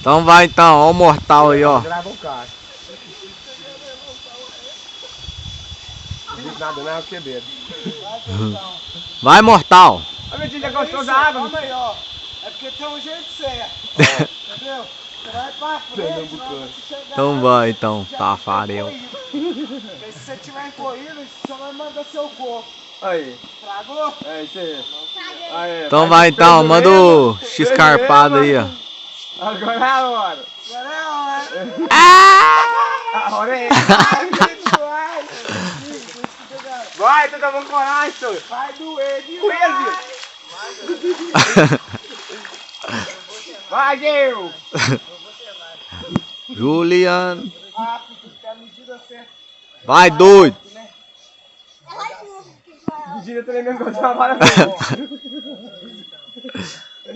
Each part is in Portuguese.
Então vai então, ó o mortal aí, ó. Grava o cara. Não diz nada não, que bebo. Vai, mortal. A minha tia já gostou da água? Calma aí, ó. É porque tem um jeito certo. Entendeu? Você vai pra frente, na hora que você chegar Então lá, vai então, já tafarel. tá encolhido. Porque se você tiver encolhido, você vai mandar seu corpo. Aí. Tragou? É isso aí. Aí, Então vai então, manda o x-carpado aí, ó. Agora é a hora. Agora é a hora. A hora é Vai, vai. Vai, tu tá com coragem, senhor. Vai doer Coelho. demais. Vai, Deus. Juliano. Rápido, porque a medida certa. Vai, doido. Mentira, também mesmo gostou uma vara.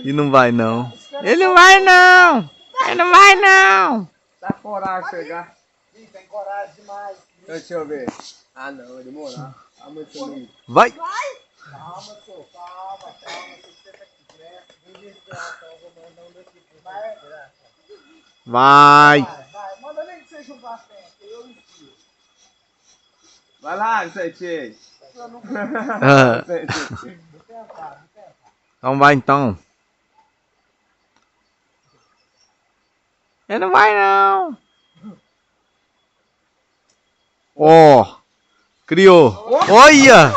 E não vai não. Ele não vai não. Ele não vai não. Tá coragem chegar. Ih, tem coragem demais. Deixa eu ver. Ah, não, vai demorar. Ah, muito lindo. Vai. Calma, senhor. Calma. Se você tá quiser. Vai. Vai. Manda nem que seja um bastante. Eu ensino. Vai lá, Vicente. Eu não Então vai então. Ele não vai não. Ó. Criou. Olha.